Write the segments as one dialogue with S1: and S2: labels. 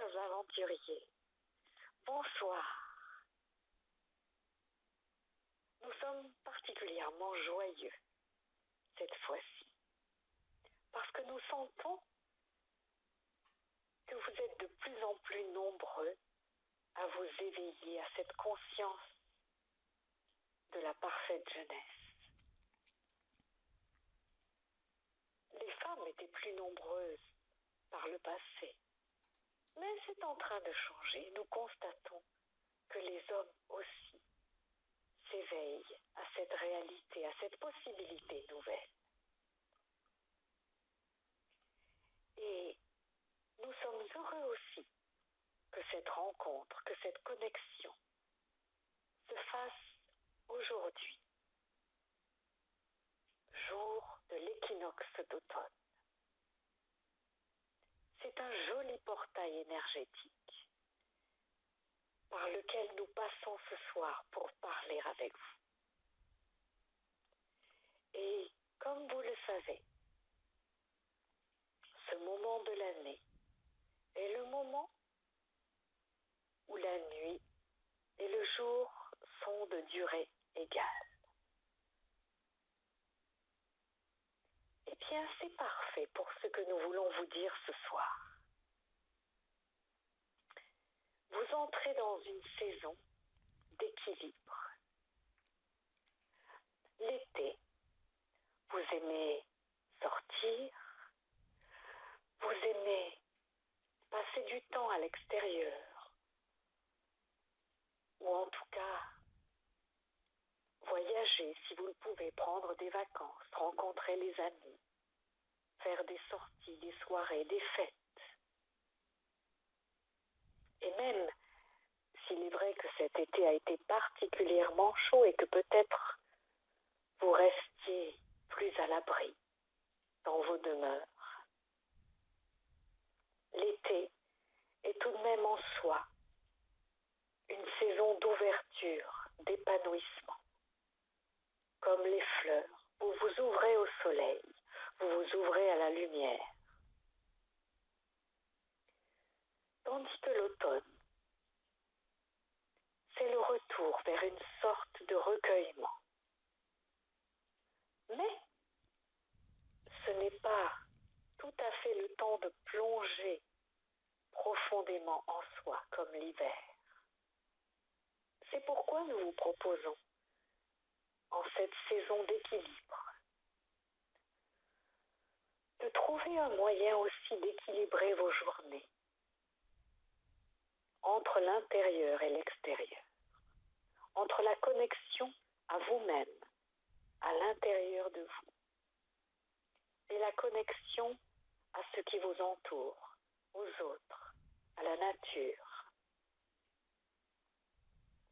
S1: chers aventuriers, bonsoir. Nous sommes particulièrement joyeux cette fois-ci, parce que nous sentons que vous êtes de plus en plus nombreux à vous éveiller à cette conscience de la parfaite jeunesse. Les femmes étaient plus nombreuses par le passé, mais c'est en train de changer. Nous constatons que les hommes aussi s'éveillent à cette réalité, à cette possibilité nouvelle. Et nous sommes heureux aussi que cette rencontre, que cette connexion se fasse aujourd'hui, jour de l'équinoxe d'automne. C'est un joli portail énergétique par lequel nous passons ce soir pour parler avec vous. Et comme vous le savez, ce moment de l'année est le moment où la nuit et le jour sont de durée égale. Eh bien, c'est parfait pour ce que nous voulons vous dire ce soir. Vous entrez dans une saison d'équilibre. L'été, vous aimez sortir, vous aimez passer du temps à l'extérieur, ou en tout cas voyager si vous le pouvez, prendre des vacances, rencontrer les amis, faire des sorties, des soirées, des fêtes. Et même s'il est vrai que cet été a été particulièrement chaud et que peut-être vous restiez plus à l'abri dans vos demeures, l'été est tout de même en soi une saison d'ouverture, d'épanouissement. Comme les fleurs, vous vous ouvrez au soleil, vous vous ouvrez à la lumière. Tandis que l'automne, c'est le retour vers une sorte de recueillement. Mais ce n'est pas tout à fait le temps de plonger profondément en soi comme l'hiver. C'est pourquoi nous vous proposons, en cette saison d'équilibre, de trouver un moyen aussi d'équilibrer vos journées entre l'intérieur et l'extérieur, entre la connexion à vous-même, à l'intérieur de vous, et la connexion à ce qui vous entoure, aux autres, à la nature,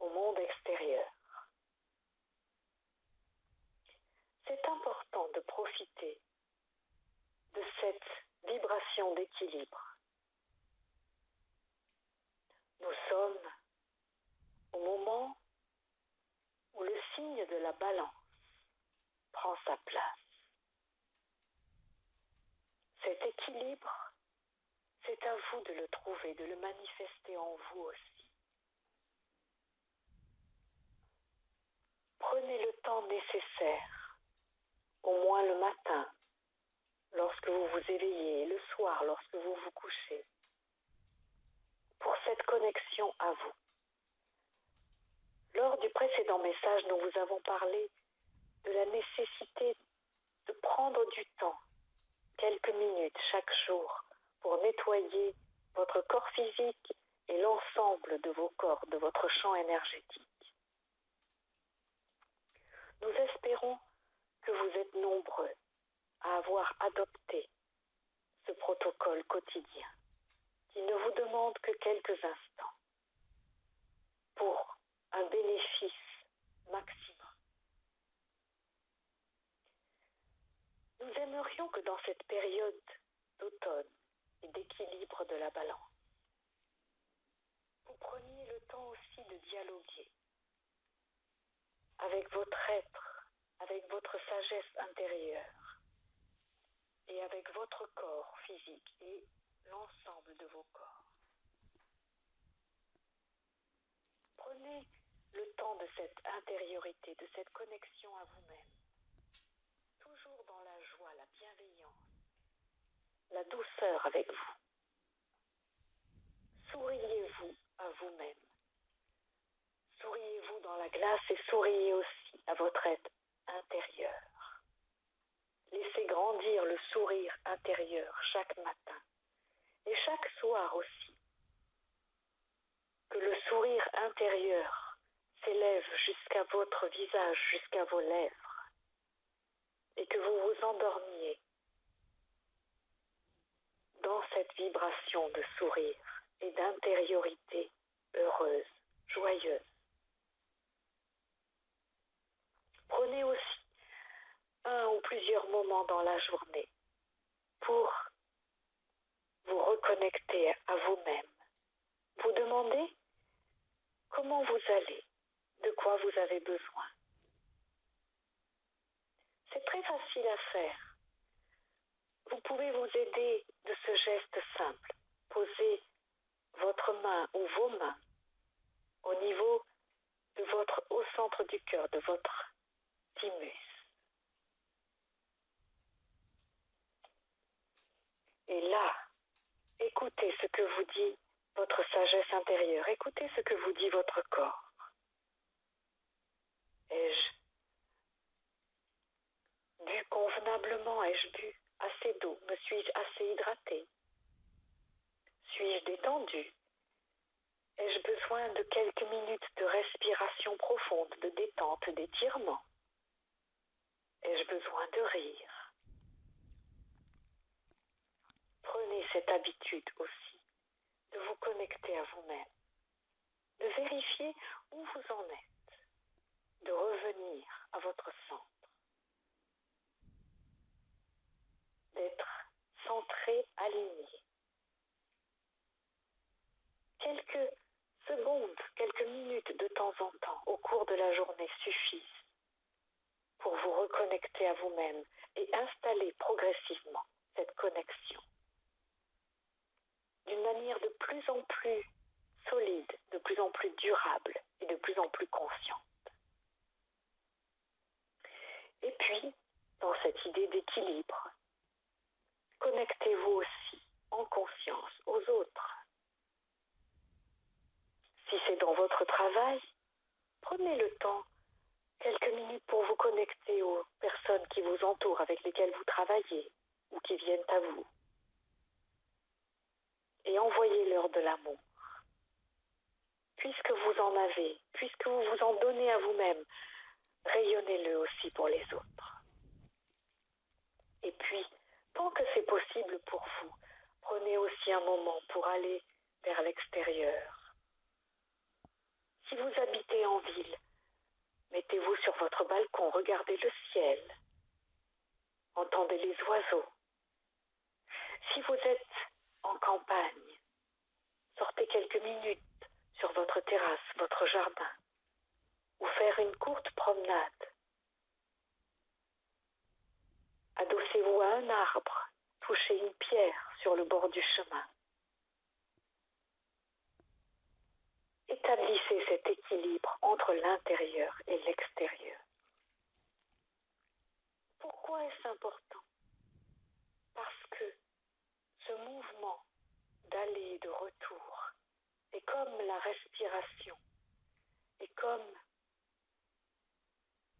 S1: au monde extérieur. C'est important de profiter de cette vibration d'équilibre. Nous sommes au moment où le signe de la balance prend sa place. Cet équilibre, c'est à vous de le trouver, de le manifester en vous aussi. Prenez le temps nécessaire, au moins le matin, lorsque vous vous éveillez, et le soir, lorsque vous vous couchez, pour cette connexion à vous. Lors du précédent message, nous vous avons parlé de la nécessité de prendre du temps, quelques minutes chaque jour, pour nettoyer votre corps physique et l'ensemble de vos corps, de votre champ énergétique. Nous espérons que vous êtes nombreux à avoir adopté ce protocole quotidien qui ne vous demande que quelques instants pour un bénéfice maximum. Nous aimerions que dans cette période d'automne et d'équilibre de la balance, vous preniez le temps aussi de dialoguer avec votre être, avec votre sagesse intérieure et avec votre corps physique et l'ensemble de vos corps. Prenez le temps de cette intériorité, de cette connexion à vous-même. Toujours dans la joie, la bienveillance, la douceur avec vous. Souriez-vous à vous-même. Souriez-vous dans la glace et souriez aussi à votre être intérieur. Laissez grandir le sourire intérieur chaque matin et chaque soir aussi. Que le sourire intérieur s'élève jusqu'à votre visage, jusqu'à vos lèvres et que vous vous endormiez dans cette vibration de sourire et d'intériorité heureuse, joyeuse. Prenez aussi un ou plusieurs moments dans la journée pour vous reconnecter à vous-même. Vous demandez comment vous allez, de quoi vous avez besoin. C'est très facile à faire. Vous pouvez vous aider de ce geste simple. Posez votre main ou vos mains au niveau de au centre du cœur, de votre thymus. Et là, écoutez ce que vous dit votre sagesse intérieure. Écoutez ce que vous dit votre corps. Ai-je bu convenablement? Ai-je bu assez d'eau? Me suis-je assez hydratée? Suis-je détendue? Ai-je besoin de quelques minutes de respiration profonde, de détente, d'étirement? Ai-je besoin de rire? Prenez cette habitude aussi de vous connecter à vous-même, de vérifier où vous en êtes, de revenir à votre centre, d'être centré, aligné. Quelques secondes, quelques minutes de temps en temps au cours de la journée suffisent pour vous reconnecter à vous-même et installer progressivement cette connexion d'une manière de plus en plus solide, de plus en plus durable et de plus en plus consciente. Et puis, dans cette idée d'équilibre, connectez-vous aussi en conscience aux autres. Si c'est dans votre travail, prenez le temps, quelques minutes pour vous connecter aux personnes qui vous entourent, avec lesquelles vous travaillez ou qui viennent à vous. Et envoyez-leur de l'amour. Puisque vous en avez, puisque vous vous en donnez à vous-même, rayonnez-le aussi pour les autres. Et puis, tant que c'est possible pour vous, prenez aussi un moment pour aller vers l'extérieur. Si vous habitez en ville, mettez-vous sur votre balcon, regardez le ciel, entendez les oiseaux. Si vous êtes en campagne, sortez quelques minutes sur votre terrasse, votre jardin, ou faire une courte promenade. Adossez-vous à un arbre, touchez une pierre sur le bord du chemin. Établissez cet équilibre entre l'intérieur et l'extérieur. Pourquoi est-ce important? Parce que ce mouvement d'aller et de retour est comme la respiration, est comme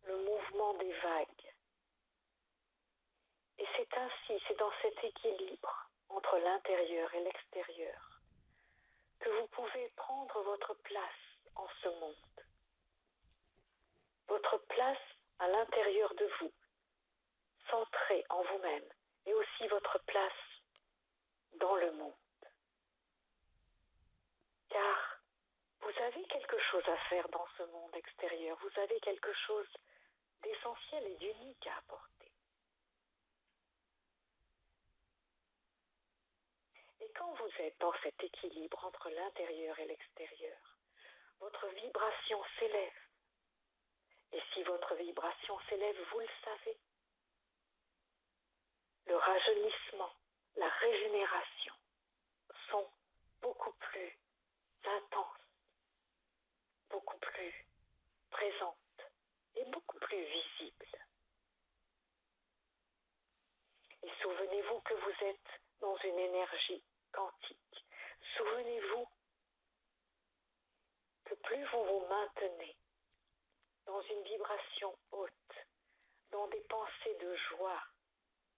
S1: le mouvement des vagues. Et c'est ainsi, c'est dans cet équilibre entre l'intérieur et l'extérieur que vous pouvez prendre votre place en ce monde. Votre place à l'intérieur de vous, centrée en vous-même, et aussi votre place dans le monde. Car vous avez quelque chose à faire dans ce monde extérieur, vous avez quelque chose d'essentiel et d'unique à apporter. Et quand vous êtes dans cet équilibre entre l'intérieur et l'extérieur, votre vibration s'élève. Et si votre vibration s'élève, vous le savez, le rajeunissement, la régénération sont beaucoup plus intenses, beaucoup Et souvenez-vous que vous êtes dans une énergie quantique. Souvenez-vous que plus vous vous maintenez dans une vibration haute, dans des pensées de joie,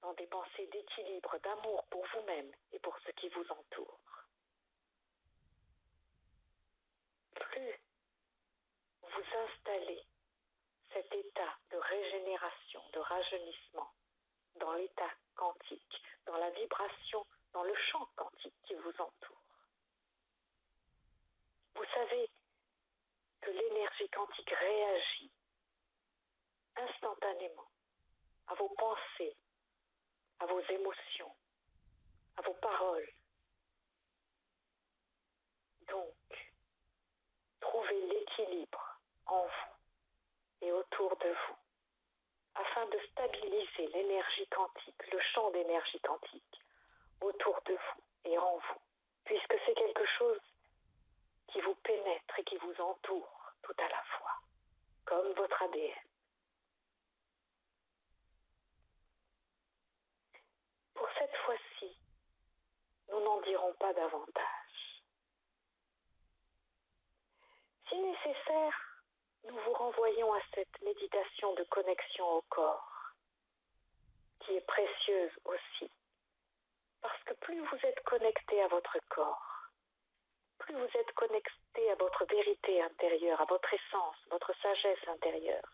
S1: dans des pensées d'équilibre, d'amour pour vous-même et pour ceux qui vous entourent, plus vous installez cet état de régénération, de rajeunissement dans l'état quantique, dans la vibration, dans le champ quantique qui vous entoure. Vous savez que l'énergie quantique réagit instantanément à vos pensées, à vos émotions, à vos paroles. Donc, trouvez l'équilibre en vous et autour de vous afin de stabiliser l'énergie quantique, le champ d'énergie quantique autour de vous et en vous, puisque c'est quelque chose qui vous pénètre et qui vous entoure tout à la fois, comme votre ADN. Pour cette fois-ci, nous n'en dirons pas davantage. Si nécessaire, nous vous renvoyons à cette méditation de connexion au corps, qui est précieuse aussi, parce que plus vous êtes connecté à votre corps, plus vous êtes connecté à votre vérité intérieure, à votre essence, votre sagesse intérieure,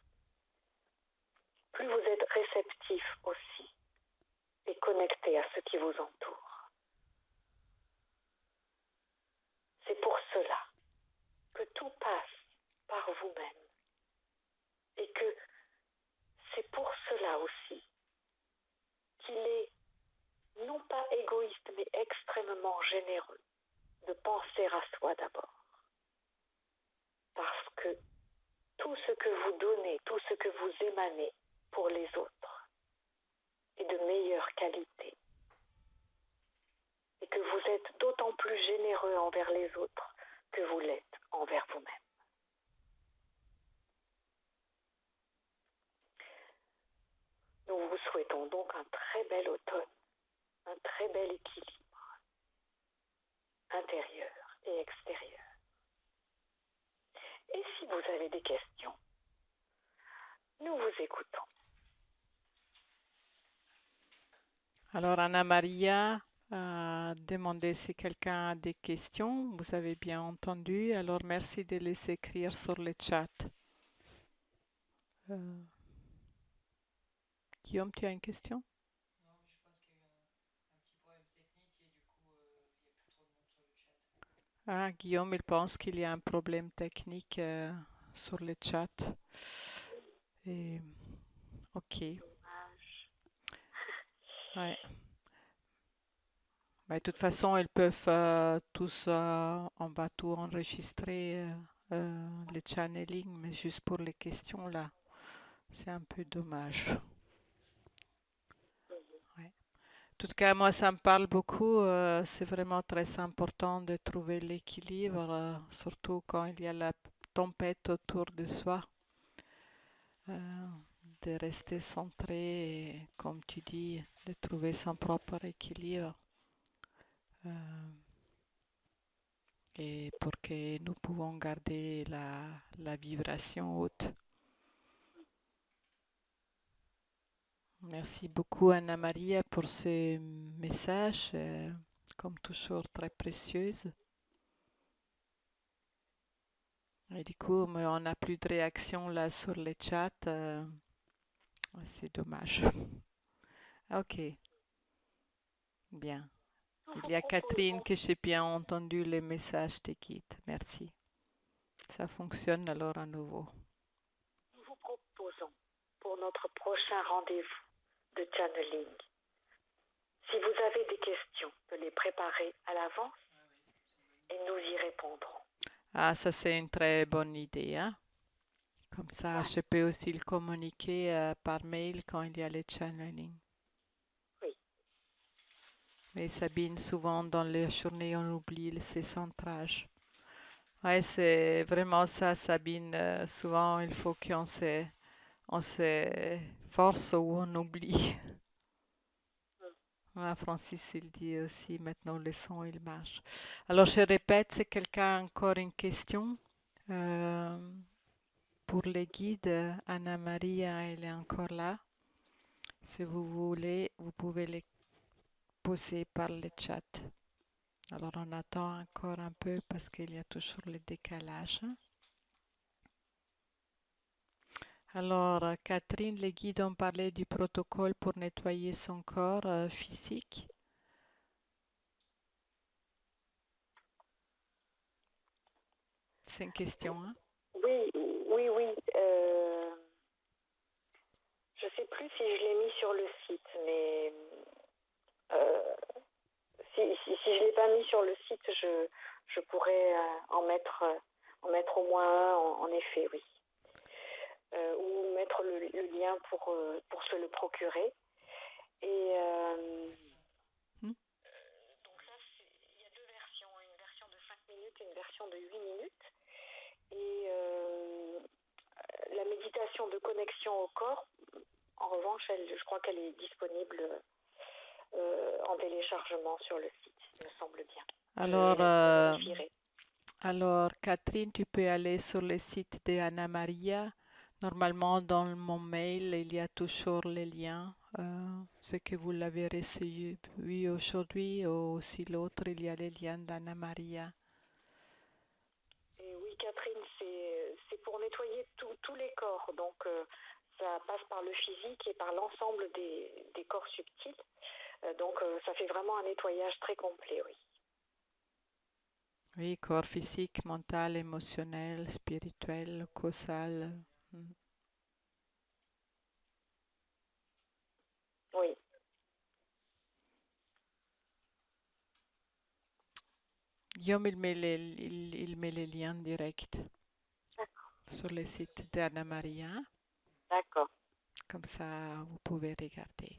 S1: plus vous êtes réceptif aussi et connecté à ce qui vous entoure. C'est pour cela que tout passe par vous-même et que c'est pour cela aussi qu'il est non pas égoïste mais extrêmement généreux de penser à soi d'abord. Parce que tout ce que vous donnez, tout ce que vous émanez pour les autres est de meilleure qualité. Et que vous êtes d'autant plus généreux envers les autres que vous l'êtes envers vous-même. Nous vous souhaitons donc un très bel automne, un très bel équilibre intérieur et extérieur. Et si vous avez des questions, nous vous écoutons.
S2: Alors, Anna Maria a demandé si quelqu'un a des questions. Vous avez bien entendu. Alors, merci de les écrire sur le chat. Guillaume, tu as une question?
S3: Non, mais je pense qu'il y a un petit problème technique et du coup, il n'y a plus trop de monde sur le chat.
S2: Ah, Guillaume, il pense qu'il y a un problème technique sur le chat. Et, ok.
S1: Dommage.
S2: Ouais. Bah, de toute façon, ils peuvent tous, on va tout enregistrer, le channeling, mais juste pour les questions là, c'est un peu dommage. Ouais. En tout cas, moi, ça me parle beaucoup. C'est vraiment très important de trouver l'équilibre, surtout quand il y a la tempête autour de soi, euh, de rester centré et, comme tu dis, de trouver son propre équilibre. euh, et pour que nous pouvons garder la vibration haute. Merci beaucoup Anna Maria pour ce message, comme toujours très précieuse. Et du coup, mais on n'a plus de réaction là sur le chat. C'est dommage. Ok, bien.
S1: Nous
S2: Il
S1: vous
S2: y a Catherine
S1: proposons,
S2: que j'ai bien entendu le message de quitte. Merci. Ça fonctionne alors à nouveau.
S1: nous vous proposons pour notre prochain rendez-vous de channeling, si vous avez des questions, de les préparer à l'avance et nous y répondrons.
S2: Ah, ça c'est une très bonne idée, hein? Comme ça,
S1: Ouais.
S2: je peux aussi le communiquer par mail quand il y a le channeling.
S1: Oui.
S2: Mais Sabine, souvent dans les journées, on oublie ses centrages. Ouais, c'est vraiment ça, Sabine. Souvent, il faut on se force ou on oublie. Ah, Francis, il dit aussi, maintenant le son, il marche. Alors, je répète, si quelqu'un a encore une question, euh, pour les guides, Anna-Maria, elle est encore là. Si vous voulez, vous pouvez les poser par le chat. Alors, on attend encore un peu parce qu'il y a toujours le décalage. Alors, Catherine, les guides ont parlé du protocole pour nettoyer son corps physique. C'est une question, hein?
S1: Oui, oui, oui. Je sais plus si je l'ai mis sur le site, mais euh, si je l'ai pas mis sur le site, je pourrais en mettre au moins un, en effet, oui. Ou mettre le lien pour se le procurer. Et donc là, il y a deux versions, une version de 5 minutes et une version de 8 minutes. Et la méditation de connexion au corps, en revanche, je crois qu'elle est disponible en téléchargement sur le site, il me semble bien.
S2: Alors, Catherine, tu peux aller sur le site de Anna Maria. Normalement, dans mon mail, il y a toujours les liens. Ce que vous l'avez reçu aujourd'hui, ou aussi l'autre, il y a les liens d'Anna Maria.
S1: Et oui, Catherine, c'est pour nettoyer tous les corps. Donc, ça passe par le physique et par l'ensemble des corps subtils. Donc, ça fait vraiment un nettoyage très complet, oui.
S2: Oui, corps physique, mental, émotionnel, spirituel, causal.
S1: Oui.
S2: Guillaume, il met les liens directs sur le site d'Anna Maria.
S1: D'accord.
S2: Comme ça, vous pouvez regarder.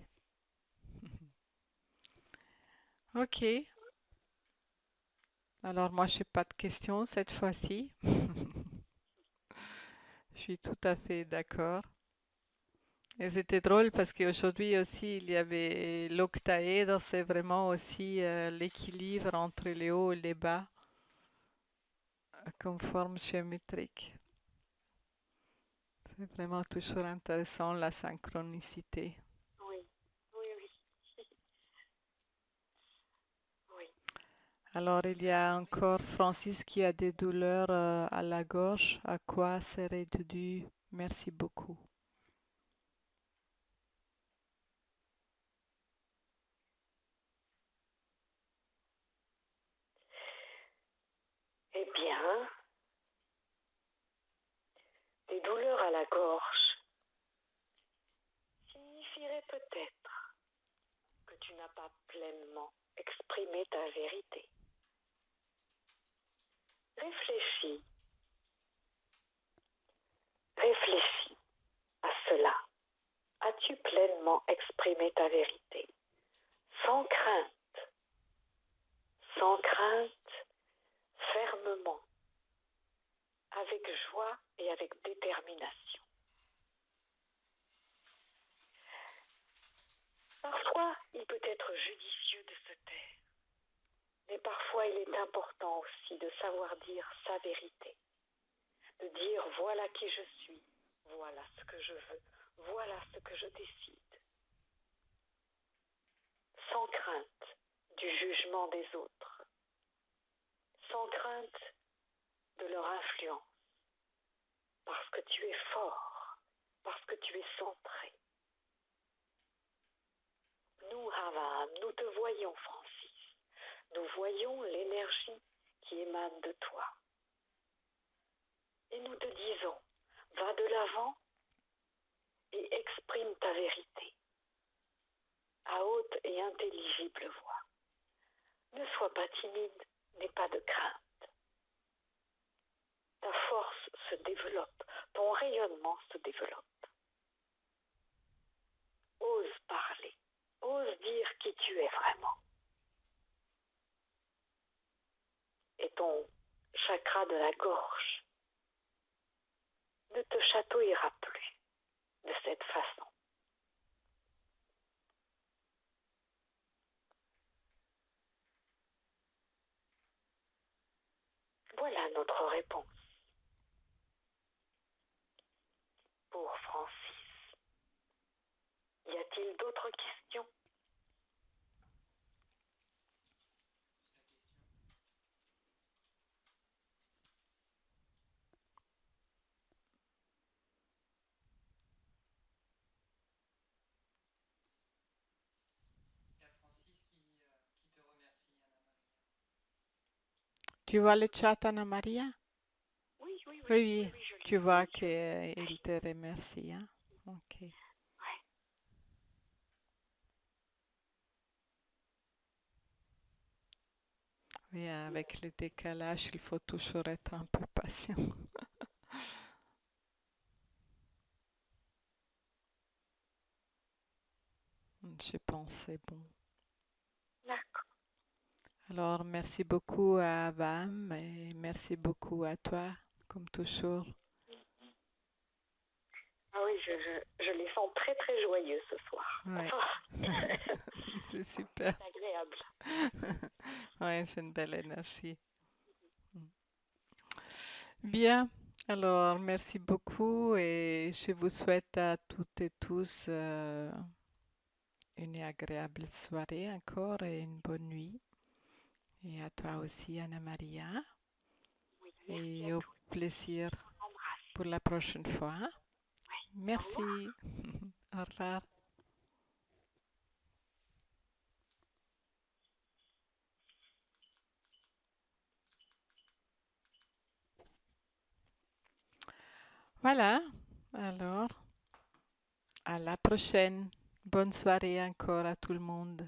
S2: Ok. Alors, moi, je n'ai pas de questions cette fois-ci. Je suis tout à fait d'accord. Et c'était drôle parce qu'aujourd'hui aussi, il y avait l'octaèdre, c'est vraiment aussi l'équilibre entre les hauts et les bas, comme forme géométrique. C'est vraiment toujours intéressant, la synchronicité.
S1: Oui, oui, oui. Oui.
S2: Alors, il y a encore Francis qui a des douleurs à la gorge. À quoi serait dû? Merci beaucoup.
S1: Eh bien, des douleurs à la gorge signifierait peut-être que tu n'as pas pleinement exprimé ta vérité. Réfléchis. Réfléchis à cela. As-tu pleinement exprimé ta vérité? Sans crainte. Sans crainte, fermement, avec joie et avec détermination. Parfois, il peut être judicieux de se taire, mais parfois il est important aussi de savoir dire sa vérité, de dire voilà qui je suis, voilà ce que je veux, voilà ce que je décide, sans crainte du jugement des autres, sans crainte de leur influence, parce que tu es fort, parce que tu es centré. Nous, Havam, nous te voyons, Francis. Nous voyons l'énergie qui émane de toi. Et nous te disons, va de l'avant et exprime ta vérité à haute et intelligible voix. Ne sois pas timide, n'aie pas de crainte. Ta force se développe, ton rayonnement se développe. Ose parler, ose dire qui tu es vraiment. Et ton chakra de la gorge ne te chatouillera plus de cette façon. voilà notre réponse. Pour Francis. Y a-t-il d'autres questions?
S3: Il y a Francis qui te remercie, Anna-Maria.
S2: Tu vois le chat, Anna-Maria?
S1: Oui,
S2: Oui,
S1: je
S2: oui,
S1: l'ai
S2: tu
S1: vu,
S2: vois
S1: oui.
S2: qu'il te remercie, hein? Ok.
S1: Ouais.
S2: Oui, avec le décalage, il faut toujours être un peu patient. Je pense que c'est bon.
S1: D'accord.
S2: Alors, merci beaucoup à Vam et merci beaucoup à toi, comme toujours.
S1: Ah oui, je les sens très très joyeux ce soir.
S2: Ouais. C'est super.
S1: C'est agréable.
S2: Ouais, c'est une belle énergie. Bien. Alors, merci beaucoup et je vous souhaite à toutes et tous une agréable soirée encore et une bonne nuit. Et à toi aussi, Anna-Maria.
S1: Oui, merci
S2: Et
S1: à
S2: au
S1: tous.
S2: plaisir
S1: Je vous embrasse.
S2: pour la prochaine fois.
S1: Ouais.
S2: Merci. Au revoir. Voilà. Alors, à la prochaine. Bonne soirée encore à tout le monde.